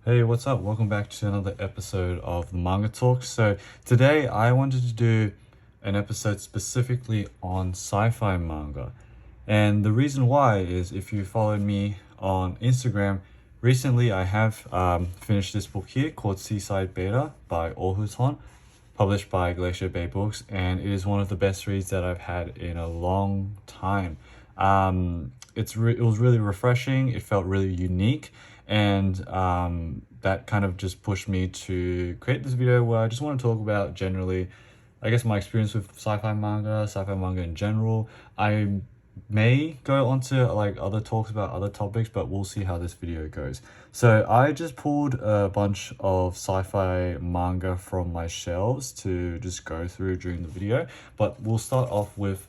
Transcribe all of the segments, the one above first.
Hey, what's up? Welcome back to another episode of the Manga Talk. So today I wanted to do an episode specifically on sci-fi manga. And the reason why is if you followed me on Instagram, recently I have finished this book here called Seaside Beta by Ohuton, published by Glacier Bay Books, and it is one of the best reads that I've had in a long time. It was really refreshing. It felt really unique, and that kind of just pushed me to create this video where I just want to talk about generally, I guess, my experience with sci-fi manga in general. I may go on to like other talks about other topics, but we'll see how this video goes. So I just pulled a bunch of sci-fi manga from my shelves to just go through during the video, but we'll start off with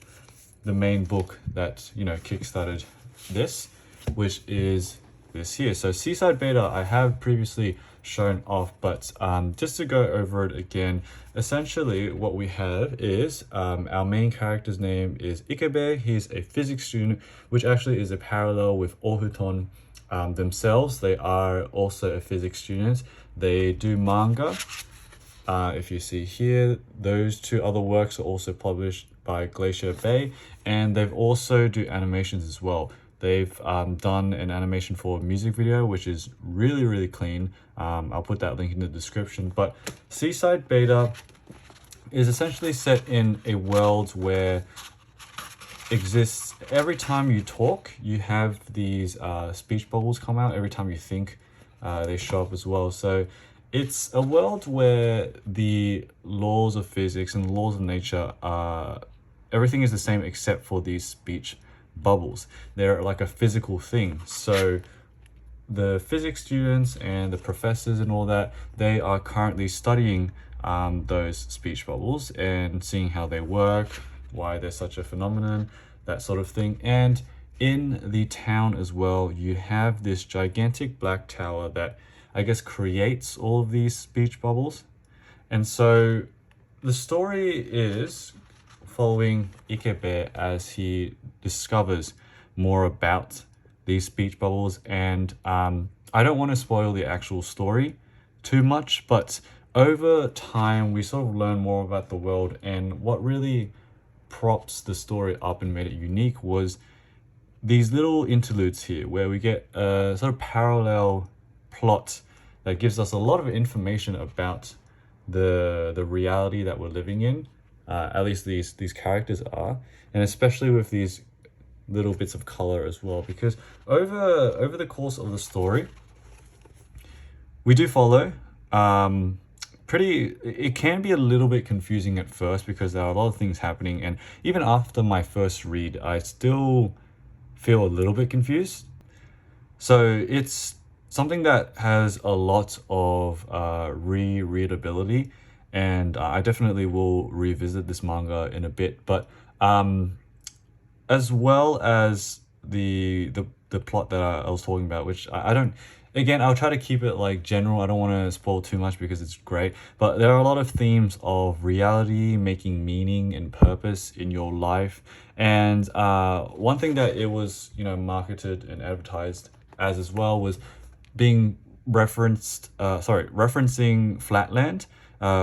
the main book that, kickstarted this, which is this here. So Seaside Beta I have previously shown off, but just to go over it again, essentially what we have is our main character's name is Ikebe. He's a physics student, which actually is a parallel with ohuton themselves. They are also a physics student. They do manga. If you see here, those two other works are also published by Glacier Bay, and they've also do animations as well. They've done an animation for a music video, which is really, really clean. I'll put that link in the description. But Seaside Beta is essentially set in a world where exists every time you talk, you have these speech bubbles come out. Every time you think, they show up as well. So it's a world where the laws of physics and the laws of nature everything is the same except for these speech bubbles. They're like a physical thing. So the physics students and the professors and all that, they are currently studying those speech bubbles and seeing how they work, why they're such a phenomenon, that sort of thing. And in the town as well, you have this gigantic black tower that I guess creates all of these speech bubbles. And so the story is following Ikebe as he discovers more about these speech bubbles, and I don't want to spoil the actual story too much, but over time we sort of learn more about the world, and what really props the story up and made it unique was these little interludes here where we get a sort of parallel plot that gives us a lot of information about the reality that we're living in. At least these characters are, and especially with these little bits of color as well, because over the course of the story we do follow it can be a little bit confusing at first because there are a lot of things happening, and even after my first read I still feel a little bit confused. So it's something that has a lot of rereadability, and I definitely will revisit this manga in a bit. But as well as the plot that I was talking about, which I don't, again, I'll try to keep it like general. I don't want to spoil too much because it's great, but there are a lot of themes of reality, making meaning and purpose in your life. And one thing that it was marketed and advertised as well was being referencing Flatland,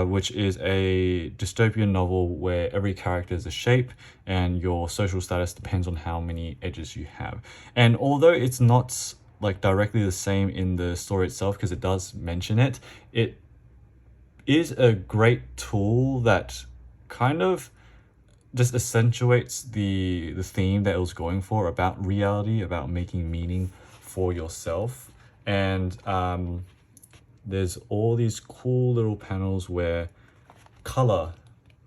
which is a dystopian novel where every character is a shape and your social status depends on how many edges you have. And although it's not like directly the same in the story itself, because it does mention it, it is a great tool that kind of just accentuates the theme that it was going for about reality, about making meaning for yourself. And there's all these cool little panels where color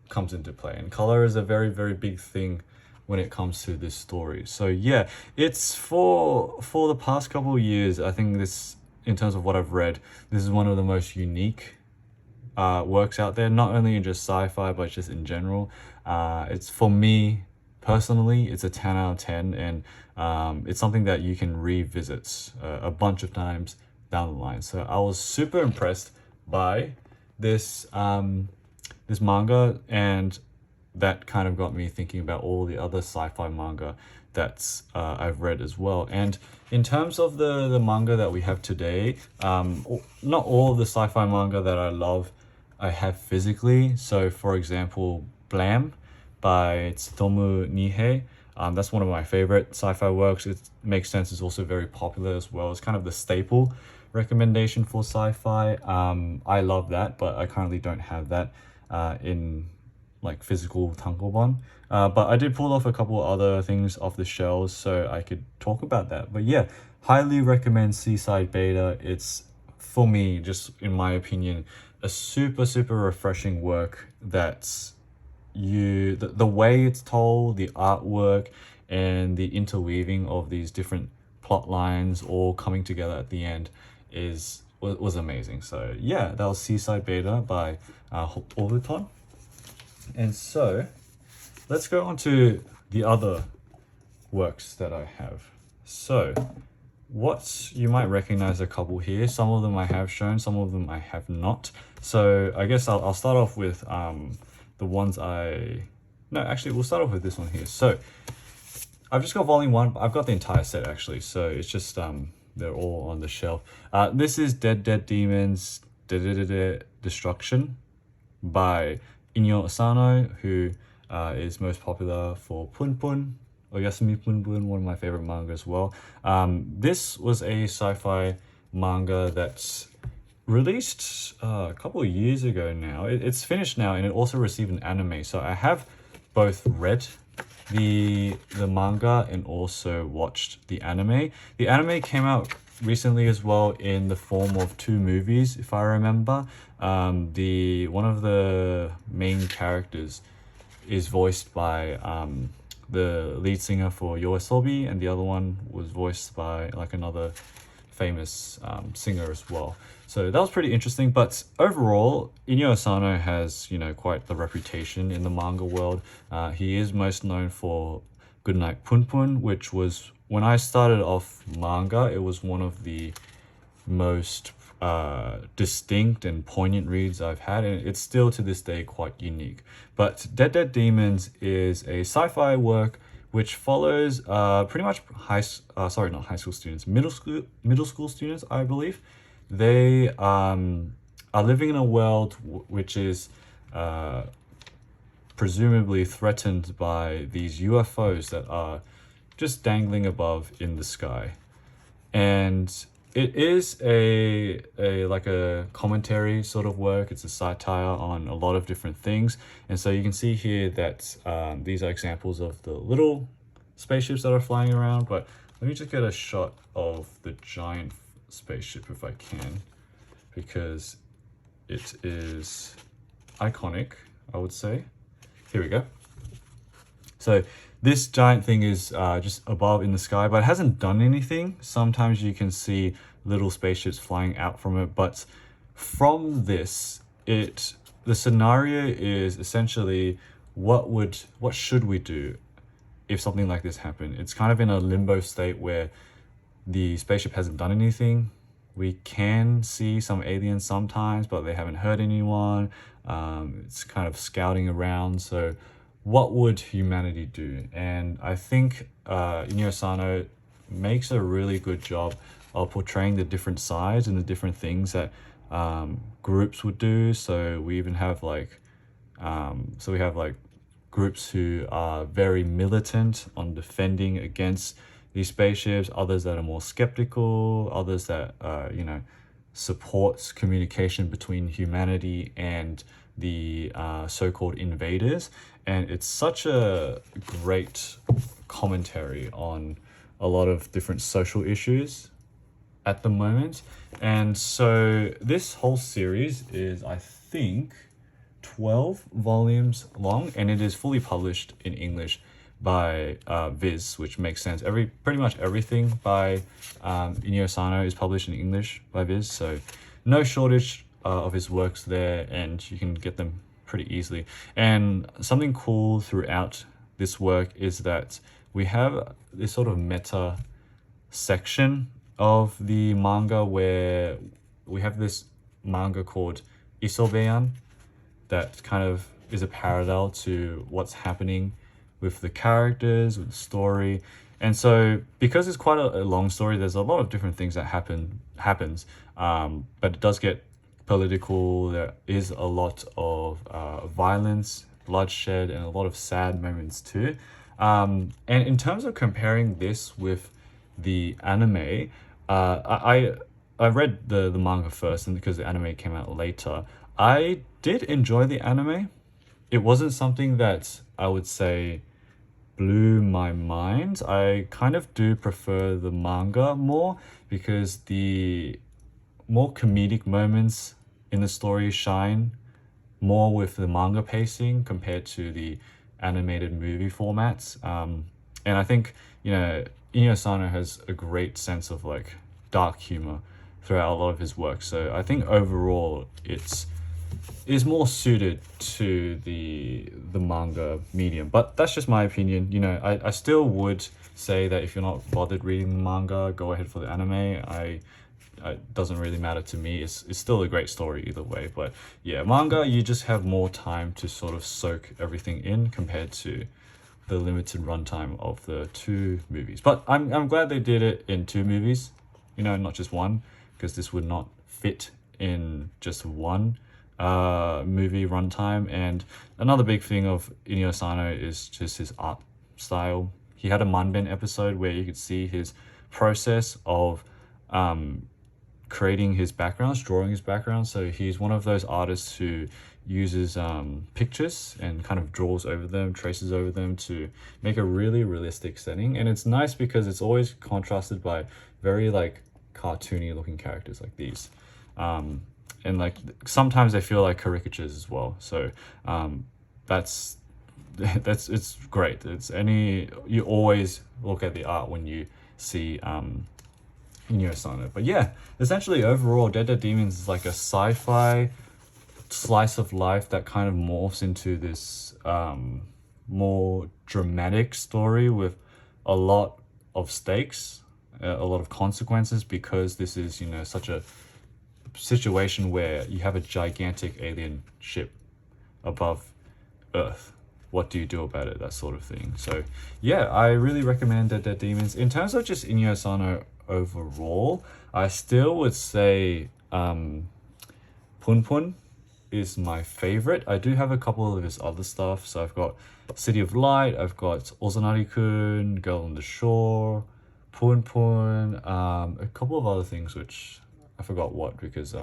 comes into play, and color is a very, very big thing when it comes to this story. So yeah, it's for the past couple of years, I think this, in terms of what I've read, this is one of the most unique works out there, not only in just sci-fi but just in general. It's, for me personally, it's a 10 out of 10, and it's something that you can revisit a bunch of times down the line. So I was super impressed by this manga, and that kind of got me thinking about all the other sci-fi manga that's I've read as well. And in terms of the manga that we have today, not all of the sci-fi manga that I love I have physically. So for example, Blam by Tsutomu Nihei. That's one of my favorite sci-fi works. It makes sense. It's also very popular as well. It's kind of the staple recommendation for sci-fi. I love that, but I currently don't have that in like physical tankobon. But I did pull off a couple other things off the shelves, so I could talk about that. But yeah, highly recommend Seaside Beta. It's, for me, just in my opinion, a super refreshing work that's the way it's told, the artwork, and the interweaving of these different plot lines all coming together at the end was amazing. So yeah, that was Seaside Beta by Ohuton. And so let's go on to the other works that I have. So you might recognize a couple here. Some of them I have shown, some of them I have not. So I guess I'll start off with the ones we'll start off with this one here. So I've just got volume 1. I've got the entire set actually, so it's just they're all on the shelf. This is Dead Demons Dedededestruction by Inio Asano, who is most popular for Punpun or Yasumi Punpun, one of my favorite manga as well. This was a sci-fi manga that's released a couple of years ago now. It's finished now, and it also received an anime. So I have both read the manga and also watched the anime. The anime came out recently as well in the form of 2 movies, if I remember. One of the main characters is voiced by the lead singer for Yoasobi, and the other one was voiced by like another famous singer as well. So that was pretty interesting. But overall, Inio Asano has, quite the reputation in the manga world. He is most known for Goodnight Punpun, which was, when I started off manga, it was one of the most distinct and poignant reads I've had, and it's still to this day quite unique. But Dead Demons is a sci-fi work which follows pretty much middle school students, I believe. They are living in a world which is presumably threatened by these UFOs that are just dangling above in the sky. And it is a commentary sort of work. It's a satire on a lot of different things. And so you can see here that these are examples of the little spaceships that are flying around. But let me just get a shot of the giant spaceship if I can, because it is iconic, I would say. Here we go. So this giant thing is just above in the sky, but it hasn't done anything. Sometimes you can see little spaceships flying out from it, but from this, the scenario is essentially what should we do if something like this happened? It's kind of in a limbo state where the spaceship hasn't done anything. We can see some aliens sometimes, but they haven't hurt anyone. It's kind of scouting around. So what would humanity do? And I think Inio Asano makes a really good job of portraying the different sides and the different things that groups would do. So we even have groups who are very militant on defending against these spaceships, others that are more skeptical, others that supports communication between humanity and the so-called invaders. And it's such a great commentary on a lot of different social issues at the moment. And so this whole series is, I think, 12 volumes long, and it is fully published in English by Viz, which makes sense. Pretty much everything by Inio Asano is published in English by Viz, so no shortage of his works there, and you can get them pretty easily. And something cool throughout this work is that we have this sort of meta section of the manga where we have this manga called Isobeyan that kind of is a parallel to what's happening with the characters, with the story. And so because it's quite a long story, there's a lot of different things that happens, but it does get political. There is a lot of violence, bloodshed, and a lot of sad moments too. And in terms of comparing this with the anime, I read the manga first, and because the anime came out later, I did enjoy the anime. It wasn't something that I would say blew my mind. I kind of do prefer the manga more because the more comedic moments in the story shine more with the manga pacing compared to the animated movie formats. And I think, Inio Asano has a great sense of like dark humor throughout a lot of his work. So I think overall it's is more suited to the manga medium. But that's just my opinion. I still would say that if you're not bothered reading the manga, go ahead for the anime. It doesn't really matter to me. It's still a great story either way. But yeah, manga, you just have more time to sort of soak everything in compared to the limited runtime of the 2 movies. But I'm glad they did it in 2 movies, not just one, because this would not fit in just one movie runtime. And another big thing of Inio Asano is just his art style. He had a Manben episode where you could see his process of creating his backgrounds, drawing his backgrounds. So he's one of those artists who uses pictures and kind of draws over them, traces over them to make a really realistic setting. And it's nice because it's always contrasted by very like cartoony looking characters like these. And like sometimes they feel like caricatures as well. So that's it's great. You always look at the art when you see Inio Asano. But yeah, essentially overall, Dead Dead Demons is like a sci-fi slice of life that kind of morphs into this more dramatic story with a lot of stakes, a lot of consequences, because this is such a situation where you have a gigantic alien ship above Earth. What do you do about it? That sort of thing. So yeah, I really recommend Dead Dead Demons. In terms of just Inio Asano overall, I still would say Pun Pun is my favorite. I do have a couple of his other stuff. So I've got City of Light, I've got Ozanari-kun, Girl on the Shore, Pun Pun, a couple of other things which I forgot what because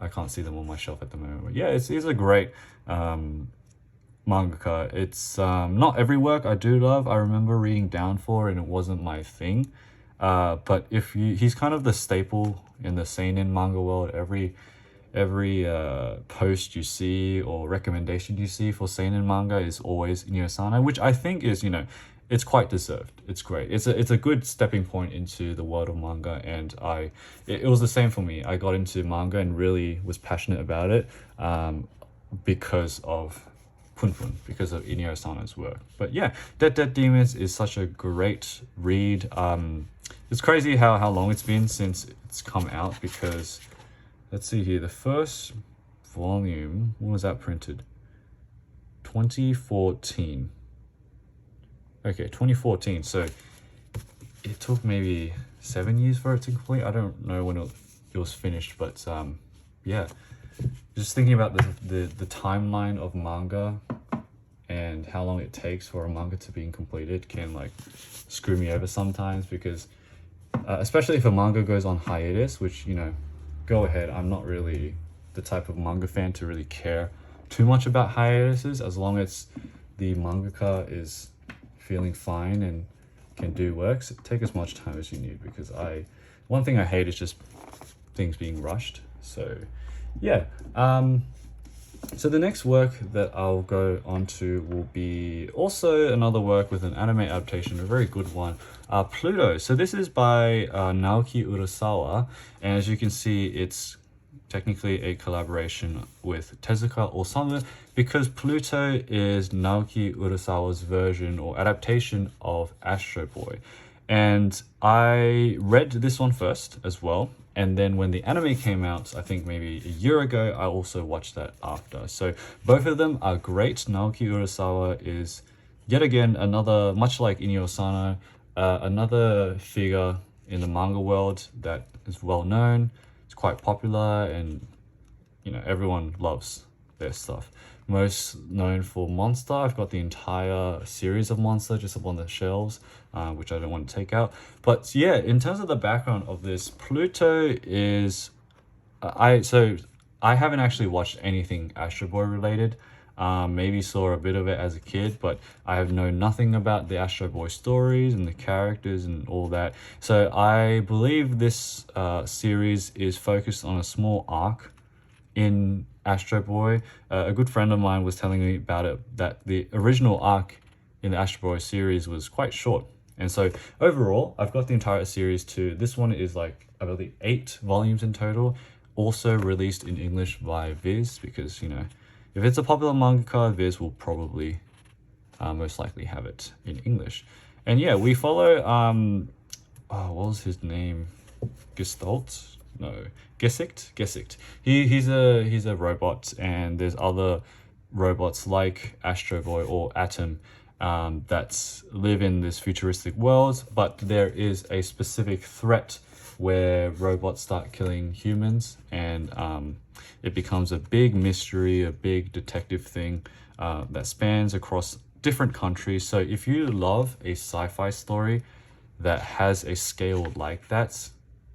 I can't see them on my shelf at the moment. But yeah, it's a great mangaka. It's not every work I do love. I remember reading Down For and it wasn't my thing. But he's kind of the staple in the seinen manga world. Every post you see or recommendation you see for seinen manga is always Inio Asano, which I think is it's quite deserved. It's great. It's a good stepping point into the world of manga, and it was the same for me. I got into manga and really was passionate about it because of Pun Pun, because of Inio Asano's work. But yeah, Dead Dead Demons is such a great read. It's crazy how long it's been since it's come out, because let's see here, the first volume, when was that printed? 2014. Okay, 2014. So it took maybe 7 years for it to complete. I don't know when it was finished, but yeah, just thinking about the timeline of manga and how long it takes for a manga to be completed can like screw me over sometimes, because especially if a manga goes on hiatus, which go ahead. I'm not really the type of manga fan to really care too much about hiatuses, as long as the mangaka is feeling fine and can do works. Take as much time as you need, because one thing I hate is just things being rushed. So yeah, so the next work that I'll go on to will be also another work with an anime adaptation, a very good one, Pluto. So this is by Naoki Urasawa, and as you can see, it's technically a collaboration with Tezuka Osamu, because Pluto is Naoki Urasawa's version or adaptation of Astro Boy. And I read this one first as well, and then when the anime came out, I think maybe a year ago, I also watched that after. So both of them are great. Naoki Urasawa is yet again, another, much like Inio Asano, another figure in the manga world that is well known. It's quite popular, and you know, everyone loves their stuff. Most known for Monster. I've got the entire series of Monster just up on the shelves, which I don't want to take out. But yeah, in terms of the background of this, Pluto is I haven't actually watched anything Astro Boy related. Maybe saw a bit of it as a kid, but I have known nothing about the Astro Boy stories and the characters and all that. So I believe this series is focused on a small arc in Astro Boy. A good friend of mine was telling me about it, that the original arc in the Astro Boy series was quite short. And so overall, I've got the entire series too. This one is like, I believe, 8 volumes in total. Also released in English by Viz, because, you know, if it's a popular mangaka, Viz will probably most likely have it in English. And yeah, we follow, what was his name? Gestalt? No, Gesicht. He's a robot, and there's other robots like Astro Boy or Atom that live in this futuristic world, but there is a specific threat where robots start killing humans, and it becomes a big mystery, a big detective thing that spans across different countries. So if you love a sci-fi story that has a scale like that,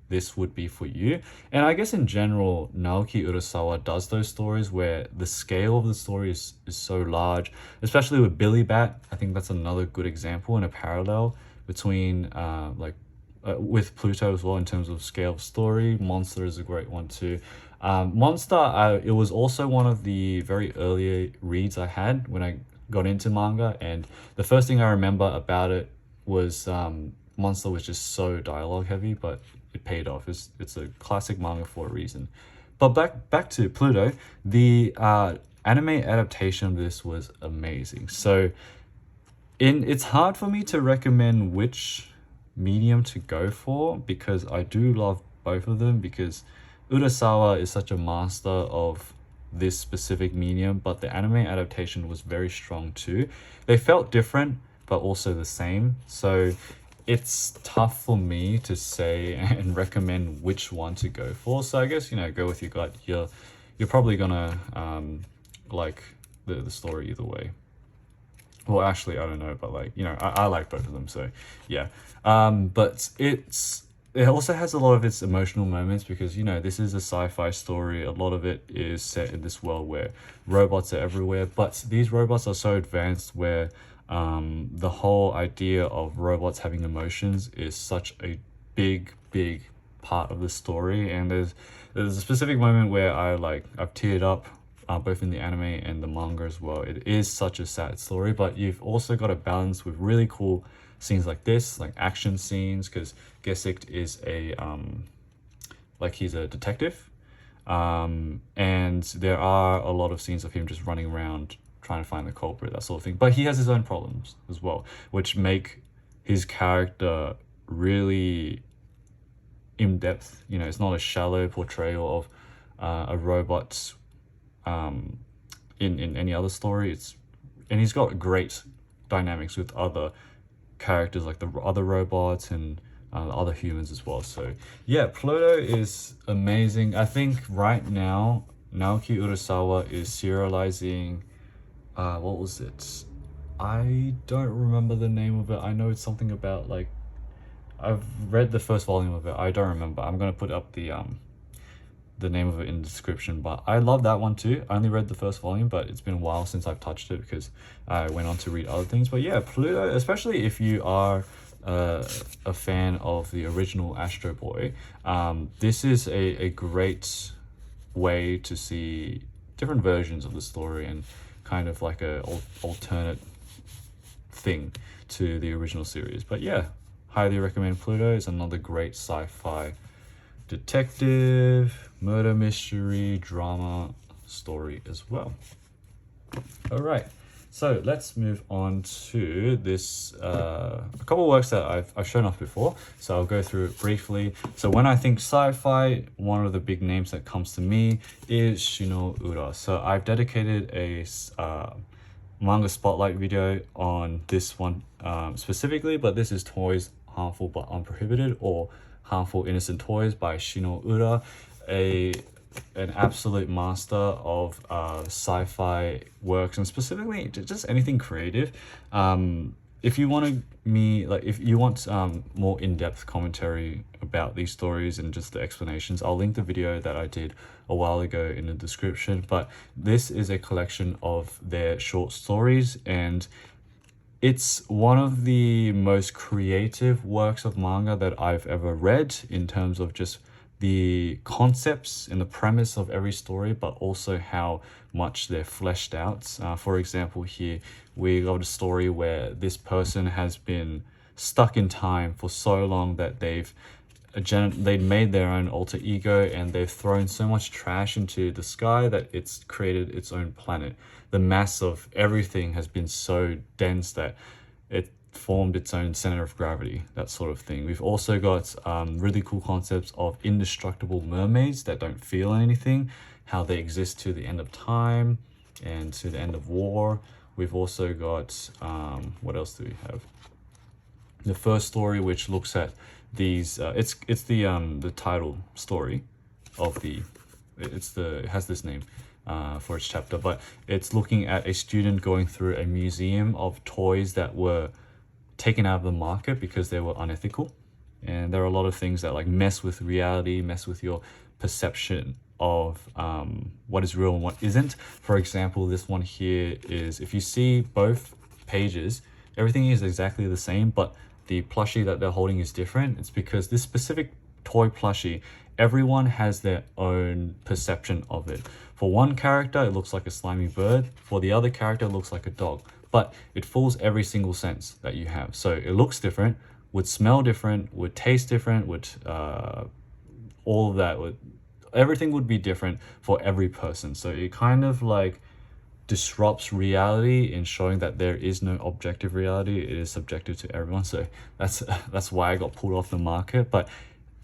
this would be for you. And I guess in general, Naoki Urasawa does those stories where the scale of the story is so large, especially with Billy Bat. I think that's another good example and a parallel between with Pluto as well in terms of scale of story. Monster is a great one too. Monster, it was also one of the very early reads I had when I got into manga, and the first thing I remember about it was Monster was just so dialogue heavy, but it paid off. It's a classic manga for a reason. But back to Pluto, the anime adaptation of this was amazing. So it's hard for me to recommend which medium to go for, because I do love both of them, because Urasawa is such a master of this specific medium, but the anime adaptation was very strong too. They felt different but also the same, so it's tough for me to say and recommend which one to go for. So I guess, you know, go with your gut. You're probably gonna like the story either way. Well, actually, I don't know, but like, you know, I like both of them, so yeah. But it also has a lot of its emotional moments, because, you know, this is a sci-fi story. A lot of it is set in this world where robots are everywhere, but these robots are so advanced where the whole idea of robots having emotions is such a big part of the story. And there's a specific moment where I've teared up, both in the anime and the manga as well. It is such a sad story, but you've also got a balance with really cool scenes like this, like action scenes, because Gesicht is he's a detective, and there are a lot of scenes of him just running around trying to find the culprit, that sort of thing. But he has his own problems as well, which make his character really in depth. You know, it's not a shallow portrayal of a robot in any other story. And he's got great dynamics with other characters, like the other robots and other humans as well. So yeah, Pluto is amazing. I think right now Naoki Urasawa is serializing what was it? I don't remember the name of it. I know it's something about, like, I've read the first volume of it. I don't remember. I'm gonna put up the name of it in the description, but I love that one too. I only read the first volume, but it's been a while since I've touched it because I went on to read other things. But yeah, Pluto, especially if you are a fan of the original Astro Boy, this is a great way to see different versions of the story and kind of like a alternate thing to the original series. But yeah, highly recommend Pluto. It's another great sci-fi detective, murder mystery, drama story as well. All right, so let's move on to this a couple of works that I've shown off before, so I'll go through it briefly. So when I think sci-fi, one of the big names that comes to me is Shino Ura. So I've dedicated a manga spotlight video on this one specifically, but this is Toys Harmful but Unprohibited, or Harmful Innocent Toys by Shino Ura, an absolute master of sci-fi works, and specifically just anything creative. If you want if you want more in-depth commentary about these stories and just the explanations, I'll link the video that I did a while ago in the description. But this is a collection of their short stories, and it's one of the most creative works of manga that I've ever read, in terms of just the concepts and the premise of every story, but also how much they're fleshed out. For example, here we got a story where this person has been stuck in time for so long that they've made their own alter ego, and they've thrown so much trash into the sky that it's created its own planet. The mass of everything has been so dense that it formed its own center of gravity, that sort of thing. We've also got really cool concepts of indestructible mermaids that don't feel anything, how they exist to the end of time and to the end of war. We've also got what else do we have? The first story, which looks at these it's the title story of it has this name for its chapter, but it's looking at a student going through a museum of toys that were taken out of the market because they were unethical. And there are a lot of things that like mess with reality, mess with your perception of what is real and what isn't. For example, this one here is, if you see both pages, everything is exactly the same, but the plushie that they're holding is different. It's because this specific toy plushie, everyone has their own perception of it. For one character, it looks like a slimy bird. For the other character, it looks like a dog. But it fools every single sense that you have. So it looks different, would smell different, would taste different, would all of that, everything would be different for every person. So it kind of like disrupts reality in showing that there is no objective reality. It is subjective to everyone. So that's why I got pulled off the market. But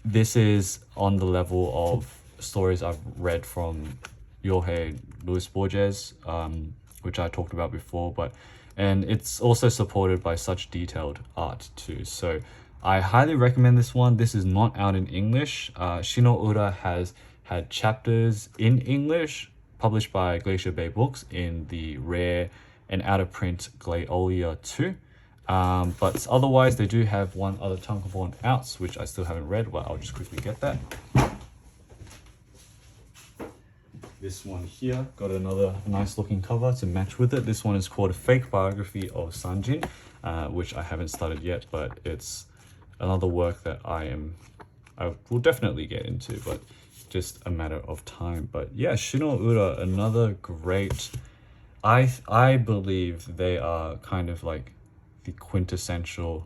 this is on the level of stories I've read from Jorge Luis Borges, which I talked about before, and it's also supported by such detailed art too. So I highly recommend this one. This is not out in English. Shino Ura has had chapters in English published by Glacier Bay Books in the rare and out of print Glaolia 2. But otherwise, they do have one other tankobon out, which I still haven't read, but I'll just quickly get that. This one here got another nice looking cover to match with it. This one is called A Fake Biography of Sanjin, which I haven't started yet, but it's another work that I will definitely get into, but just a matter of time. But yeah, Shino Ura, another great, I believe they are kind of like the quintessential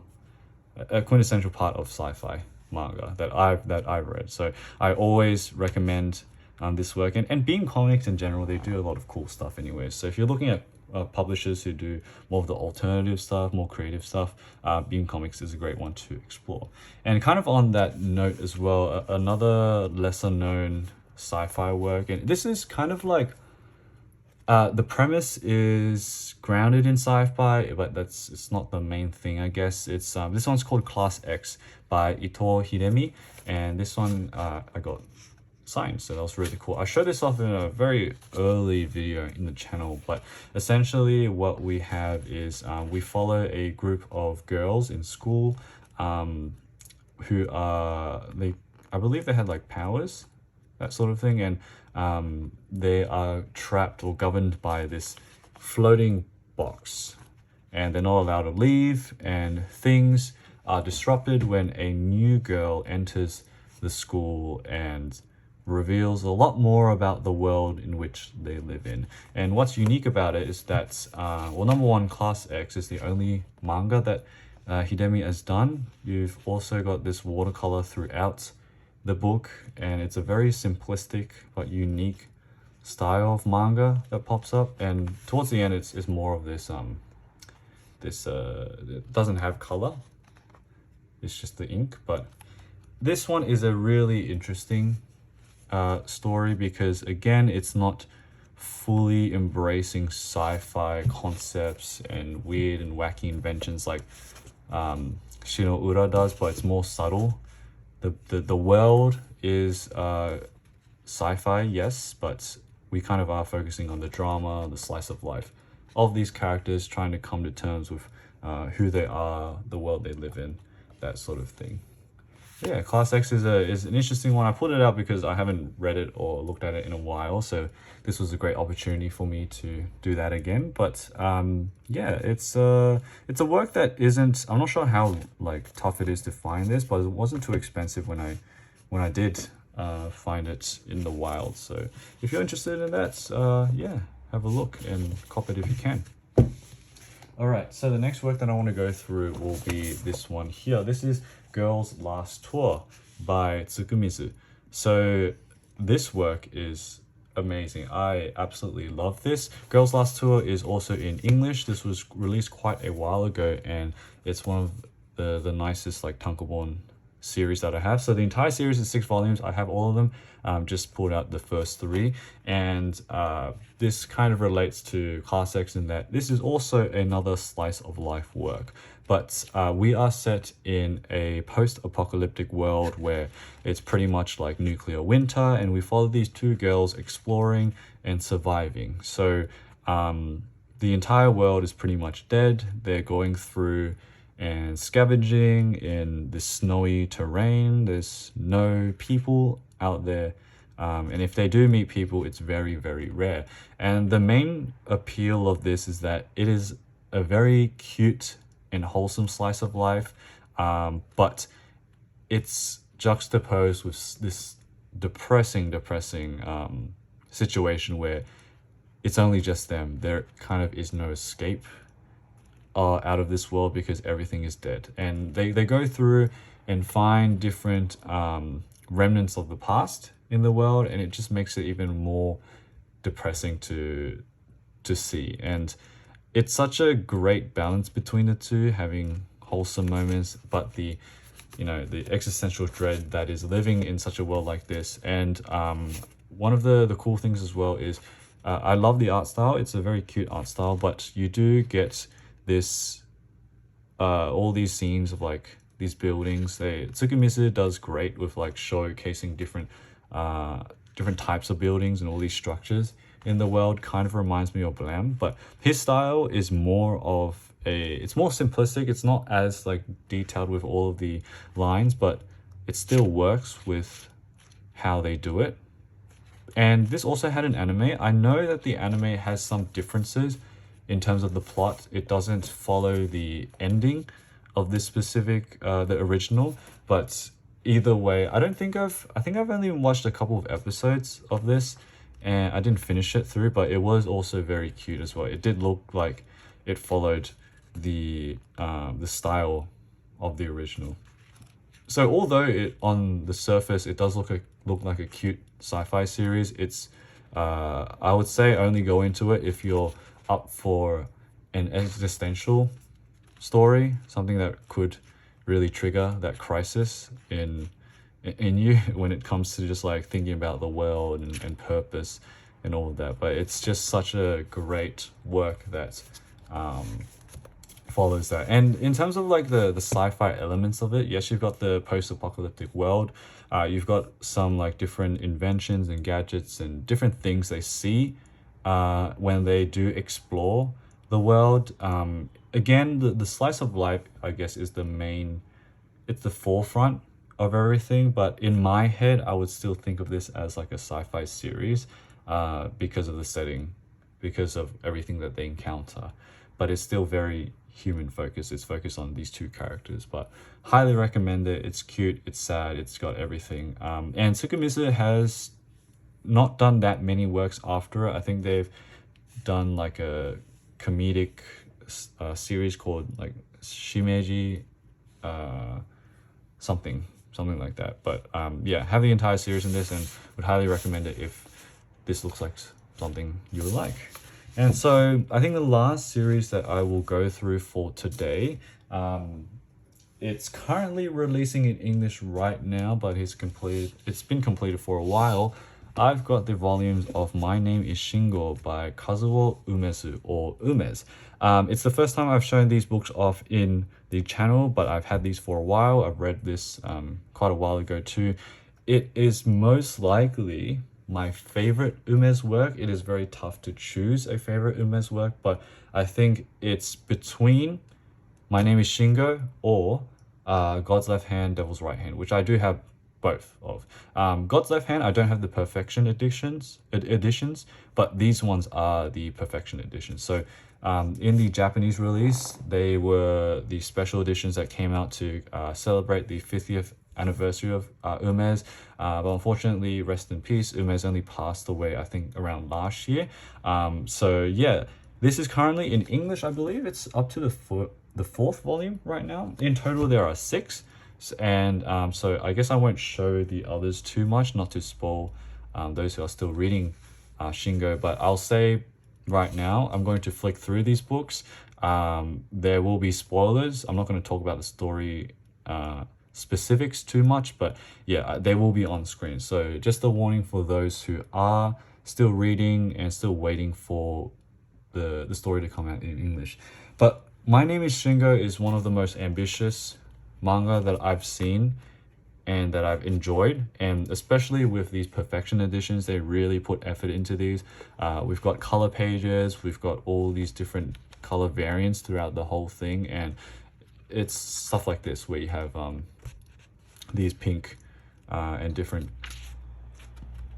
part of sci-fi manga that I've read. So I always recommend this work, and Beam Comics in general, they do a lot of cool stuff anyway. So if you're looking at publishers who do more of the alternative stuff, more creative stuff, Beam Comics is a great one to explore. And kind of on that note as well, another lesser known sci-fi work, and this is kind of like the premise is grounded in sci-fi, but it's not the main thing, I guess. It's this one's called Class X by Ito Hidemi, and this one I got signed, so that was really cool. I showed this off in a very early video in the channel, but essentially what we have is we follow a group of girls in school who are, I believe they had like powers, that sort of thing, and they are trapped or governed by this floating box, and they're not allowed to leave, and things are disrupted when a new girl enters the school and reveals a lot more about the world in which they live in. And what's unique about it is that, well, number one, Class X is the only manga that Hidemi has done. You've also got this watercolor throughout the book, and it's a very simplistic but unique style of manga that pops up. And towards the end, it's more of this, it doesn't have color, it's just the ink. But this one is a really interesting story because, again, it's not fully embracing sci-fi concepts and weird and wacky inventions like Shino Ura does, but it's more subtle. The world is sci-fi, yes, but we kind of are focusing on the drama, the slice of life of these characters trying to come to terms with who they are, the world they live in, that sort of thing. Yeah, Class X is an interesting one. I pulled it out because I haven't read it or looked at it in a while, so this was a great opportunity for me to do that again. But yeah, it's a work that isn't. I'm not sure how like tough it is to find this, but it wasn't too expensive when I did find it in the wild. So if you're interested in that, yeah, have a look and cop it if you can. All right, so the next work that I want to go through will be this one here. This is Girl's Last Tour by Tsukumizu. So this work is amazing. I absolutely love this. Girl's Last Tour is also in English. This was released quite a while ago, and it's one of the nicest like tankobon series that I have. So the entire series is 6 volumes. I have all of them. Just pulled out the first 3, and this kind of relates to Class X in that this is also another slice of life work, but we are set in a post-apocalyptic world where it's pretty much like nuclear winter, and we follow these 2 girls exploring and surviving. So the entire world is pretty much dead. They're going through and scavenging in this snowy terrain. There's no people out there, and if they do meet people, it's very, very rare. And the main appeal of this is that it is a very cute and wholesome slice of life, but it's juxtaposed with this depressing situation where it's only just them. There kind of is no escape out of this world because everything is dead, and they go through and find different remnants of the past in the world, and it just makes it even more depressing to see. And it's such a great balance between the two, having wholesome moments but the existential dread that is living in such a world like this. And one of the cool things as well is I love the art style. It's a very cute art style, but you do get this all these scenes of like these buildings. Tsukumizu does great with like showcasing different types of buildings and all these structures in the world. Kind of reminds me of Blam, but his style is more of it's more simplistic. It's not as like detailed with all of the lines, but it still works with how they do it. And this also had an anime. I know that the anime has some differences in terms of the plot. It doesn't follow the ending of this specific the original, but either way, I think I've only watched a couple of episodes of this, and I didn't finish it through, but it was also very cute as well. It did look like it followed the style of the original. So although it on the surface it does look like a cute sci-fi series, it's I would say only go into it if you're up for an existential story, something that could really trigger that crisis in you when it comes to just like thinking about the world and purpose and all of that. But it's just such a great work that follows that. And in terms of like the sci-fi elements of it, yes, you've got the post-apocalyptic world. You've got some like different inventions and gadgets and different things they see when they do explore the world. Again, the slice of life, I guess, is it's the forefront of everything, but in my head I would still think of this as like a sci-fi series because of the setting, because of everything that they encounter. But it's still very human focused. It's focused on these 2 characters, but highly recommend it. It's cute, it's sad, it's got everything. And Tsukumizu has not done that many works after it. I think they've done like a comedic series called like Shimeji something like that. But yeah, have the entire series in this, and would highly recommend it if this looks like something you would like. And so I think the last series that I will go through for today, it's currently releasing in English right now, but it's been completed for a while. I've got the volumes of My Name is Shingo by Kazuo Umezu, or Umezz. It's the first time I've shown these books off in the channel, but I've had these for a while. I've read this quite a while ago too. It is most likely my favorite Umezz work. It is very tough to choose a favorite Umezz work, but I think it's between My Name is Shingo or God's Left Hand, Devil's Right Hand, which I do have both of. God's Left Hand, I don't have the perfection editions, but these ones are the perfection editions. So in the Japanese release, they were the special editions that came out to celebrate the 50th anniversary of Umezz, but unfortunately, rest in peace, Umezz only passed away, I think, around last year. So yeah, this is currently in English, I believe. It's up to the fourth volume right now. In total, there are 6. And so I guess I won't show the others too much, not to spoil those who are still reading Shingo, but I'll say right now, I'm going to flick through these books. There will be spoilers. I'm not going to talk about the story specifics too much, but yeah, they will be on screen. So just a warning for those who are still reading and still waiting for the story to come out in English. But My Name is Shingo is one of the most ambitious manga that I've seen and that I've enjoyed, and especially with these perfection editions, they really put effort into these. We've got color pages, we've got all these different color variants throughout the whole thing, and it's stuff like this where you have these pink and different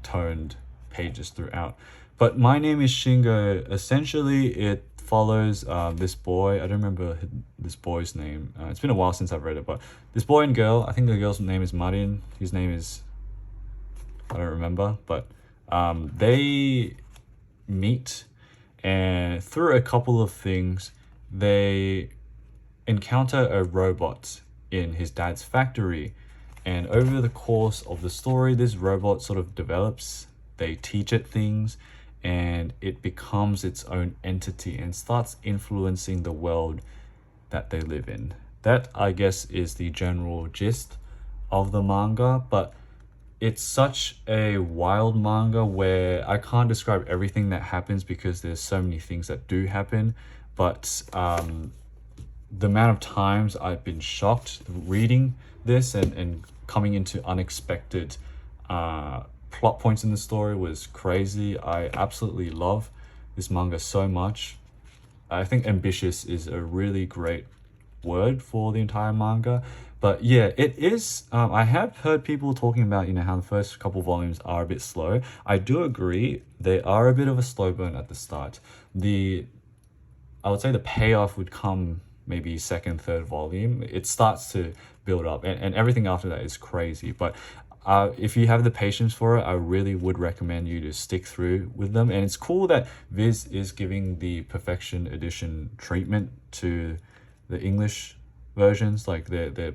toned pages throughout. But My Name is Shingo, essentially it follows this boy. I don't remember this boy's name. It's been a while since I've read it, but this boy and girl, I think the girl's name is Marin, his name is, I don't remember, but they meet, and through a couple of things, they encounter a robot in his dad's factory, and over the course of the story, this robot sort of develops. They teach it things, and it becomes its own entity and starts influencing the world that they live in. That, I guess, is the general gist of the manga, but it's such a wild manga where I can't describe everything that happens because there's so many things that do happen, but the amount of times I've been shocked reading this and coming into unexpected plot points in the story was crazy. I absolutely love this manga so much. I think ambitious is a really great word for the entire manga. But yeah, it is. I have heard people talking about, how the first couple volumes are a bit slow. I do agree. They are a bit of a slow burn at the start. I would say the payoff would come maybe second, third volume. It starts to build up, and everything after that is crazy. But if you have the patience for it, I really would recommend you to stick through with them. And it's cool that Viz is giving the perfection edition treatment to the English versions. Like they're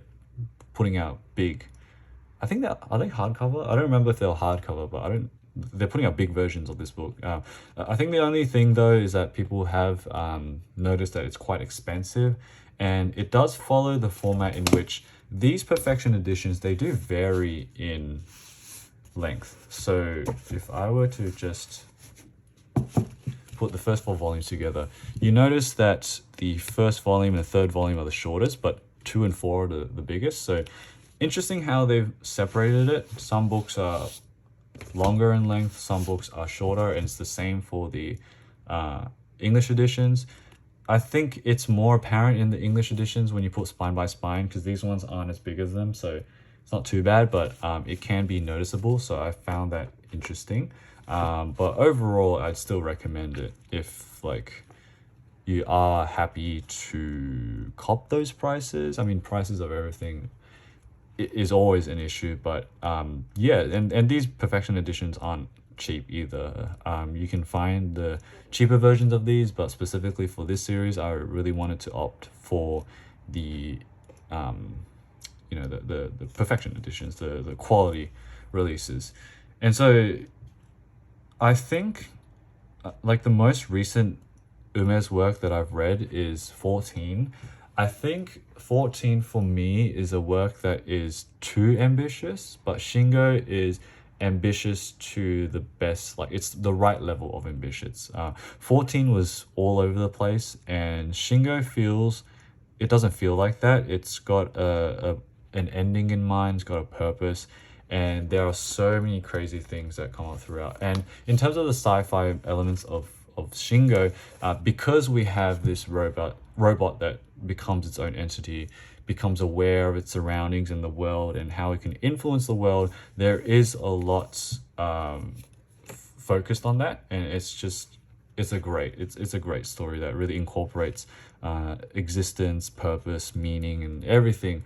putting out big, I think are they hardcover? I don't remember if they're hardcover, but they're putting out big versions of this book. I think the only thing though is that people have noticed that it's quite expensive, and it does follow the format in which these perfection editions, they do vary in length. So if I were to just put the first 4 volumes together, you notice that the first volume and the third volume are the shortest, but 2 and 4 are the biggest. So interesting how they've separated it. Some books are longer in length, some books are shorter, and it's the same for the English editions. I think it's more apparent in the English editions when you put spine by spine, because these ones aren't as big as them, so it's not too bad, but it can be noticeable, so I found that interesting. But overall, I'd still recommend it if you are happy to cop those prices. I mean, prices of everything is always an issue, but yeah, and these perfection editions aren't cheap either. You can find the cheaper versions of these, but specifically for this series, I really wanted to opt for the the perfection editions, the quality releases. And so I think the most recent Umezz work that I've read is 14. I think 14 for me is a work that is too ambitious, but Shingo is ambitious to the best, like it's the right level of ambitious. 14 was all over the place, and Shingo feels, it doesn't feel like that. It's got an ending in mind, it's got a purpose, and there are so many crazy things that come up throughout. And in terms of the sci-fi elements of Shingo, because we have this robot that becomes its own entity, becomes aware of its surroundings and the world and how it can influence the world, there is a lot focused on that, and it's a great story that really incorporates existence, purpose, meaning, and everything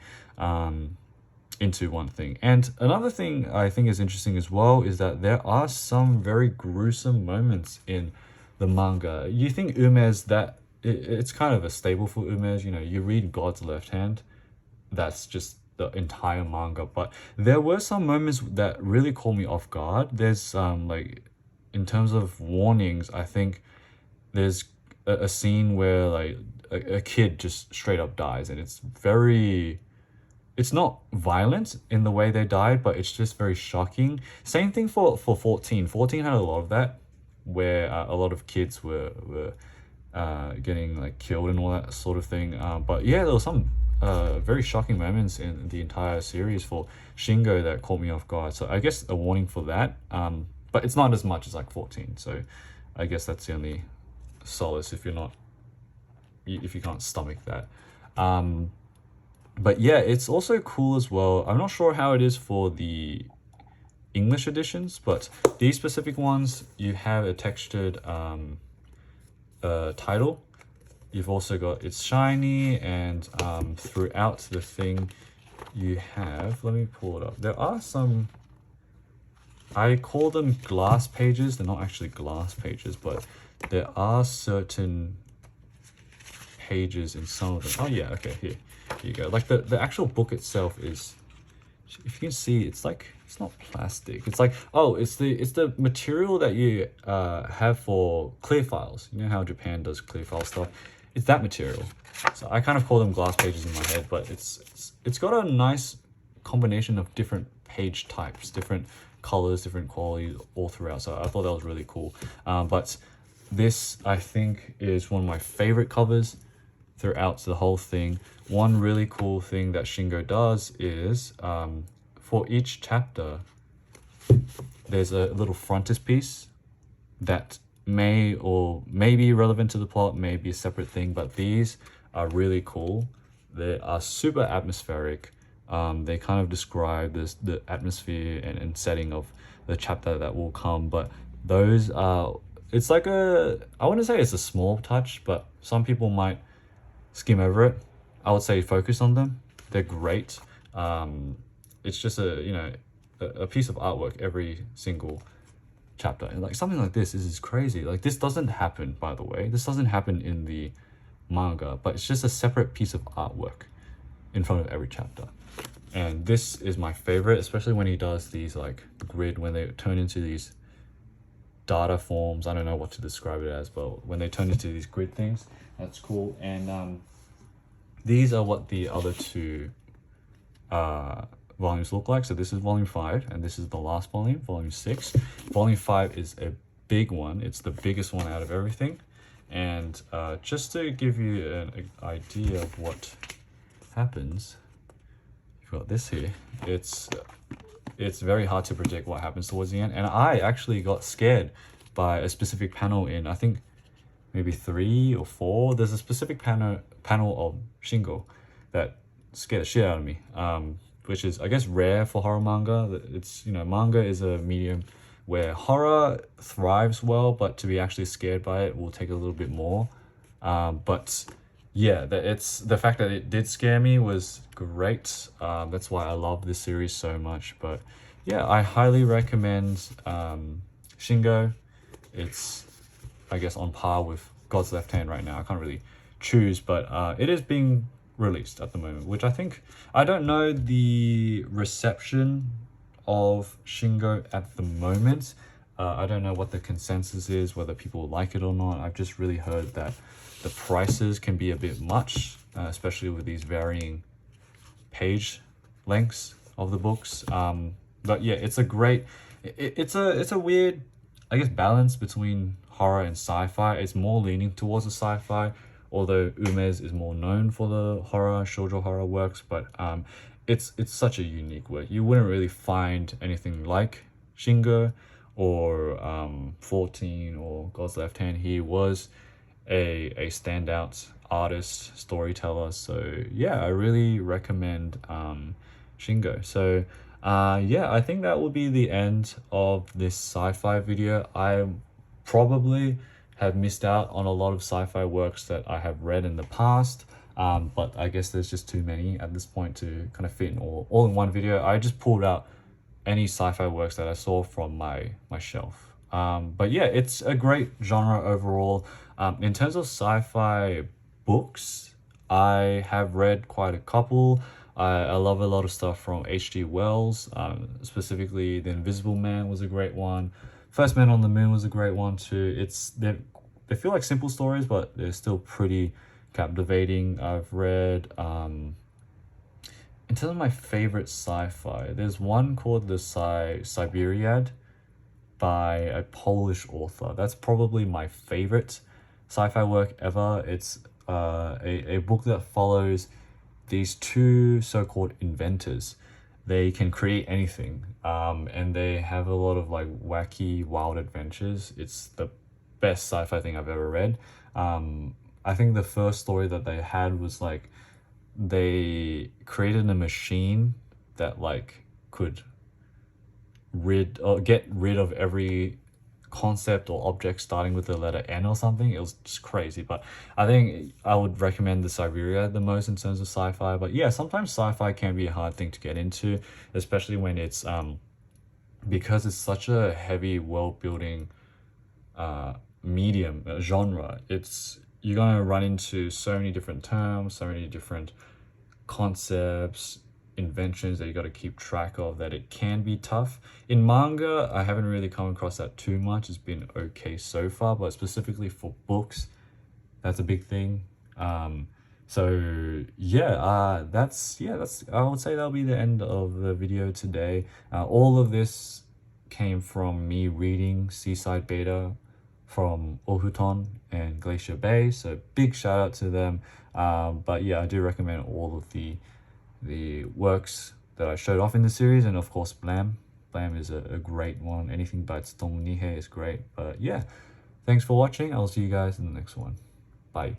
into one thing. And another thing I think is interesting as well is that there are some very gruesome moments in the manga. You think Umezz, that it's kind of a staple for Umezz, you know, you read God's Left Hand, that's just the entire manga, but there were some moments that really caught me off guard. There's like, in terms of warnings, I think there's a scene where like a kid just straight up dies, and it's not violent in the way they died, but it's just very shocking. Same thing for 14. 14 had a lot of that, where a lot of kids were getting like killed and all that sort of thing. But yeah, there was some very shocking moments in the entire series for Shingo that caught me off guard. So I guess a warning for that. But it's not as much as like 14. So I guess that's the only solace if you can't stomach that. But yeah, it's also cool as well. I'm not sure how it is for the English editions, but these specific ones, you have a textured title. You've also got it's shiny, and throughout the thing you have, let me pull it up. There are some, I call them glass pages. They're not actually glass pages, but there are certain pages in some of them. Oh yeah, okay, here you go. Like the actual book itself is, if you can see, it's like, it's not plastic. It's like, oh, it's the material that you have for clear files. You know how Japan does clear file stuff? It's that material. So I kind of call them glass pages in my head, but it's got a nice combination of different page types, different colors, different qualities all throughout. So I thought that was really cool. But this, I think, is one of my favorite covers throughout the whole thing. One really cool thing that Shingo does is, for each chapter, there's a little frontispiece that may be relevant to the plot, may be a separate thing, but these are really cool. They are super atmospheric. They kind of describe the atmosphere and setting of the chapter that will come, but those are, it's like I wouldn't say it's a small touch, but some people might skim over it. I would say focus on them. They're great. It's just a piece of artwork every single chapter, and like something like this is crazy. Like, this doesn't happen, by the way. This doesn't happen in the manga, but it's just a separate piece of artwork in front of every chapter. And this is my favorite, especially when he does these like grid, when they turn into these data forms. I don't know what to describe it as, but when they turn into these grid things, that's cool. And these are what the other two volumes look like. So this is volume 5, and this is the last volume, volume 6. Volume 5 is a big one. It's the biggest one out of everything. And just to give you an idea of what happens, you've got this here. It's very hard to predict what happens towards the end. And I actually got scared by a specific panel in, I think, maybe 3 or 4. There's a specific panel of Shingo that scared the shit out of me. Which is, I guess, rare for horror manga. It's, manga is a medium where horror thrives well, but to be actually scared by it will take a little bit more. But yeah, the fact that it did scare me was great. That's why I love this series so much. But yeah, I highly recommend Shingo. It's, I guess, on par with God's Left Hand right now. I can't really choose, but it is being released at the moment, which I don't know the reception of Shingo at the moment. I don't know what the consensus is, whether people like it or not. I've just really heard that the prices can be a bit much, especially with these varying page lengths of the books. But yeah, it's a great it's a weird, I guess, balance between horror and sci-fi. It's more leaning towards the sci-fi, although Umezz is more known for the horror, shoujo horror works. But it's such a unique work. You wouldn't really find anything like Shingo or 14 or God's Left Hand. He was a standout artist, storyteller. So yeah, I really recommend Shingo. So yeah, I think that will be the end of this sci-fi video. I probably have missed out on a lot of sci-fi works that I have read in the past, but I guess there's just too many at this point to kind of fit in all in one video. I just pulled out any sci-fi works that I saw from my shelf. But yeah, it's a great genre overall. In terms of sci-fi books, I have read quite a couple. I love a lot of stuff from H.G. Wells, specifically The Invisible Man was a great one. First Man on the Moon was a great one too. They feel like simple stories, but they're still pretty captivating. I've read in terms of my favorite sci-fi, there's one called the Siberiad by a Polish author. That's probably my favorite sci-fi work ever. It's a book that follows these two so-called inventors. They can create anything, and they have a lot of like wacky, wild adventures. It's the best sci-fi thing I've ever read. I think the first story that they had was like they created a machine that like could get rid of every concept or object starting with the letter N or something. It was just crazy, but I think I would recommend the Siberia the most in terms of sci-fi. But yeah, sometimes sci-fi can be a hard thing to get into, especially when it's because it's such a heavy world building medium genre. You're gonna run into so many different terms, so many different concepts, inventions that you got to keep track of, that it can be tough. In manga, I haven't really come across that too much. It's been okay so far, but specifically for books, that's a big thing. So yeah, that's I would say that'll be the end of the video today. All of this came from me reading Seaside Beta from Ohuton and Glacier Bay, so big shout out to them. But yeah, I do recommend all of the works that I showed off in the series, and of course Blam is a great one. Anything by Tsukumizu is great. But yeah, thanks for watching. I'll see you guys in the next one. Bye.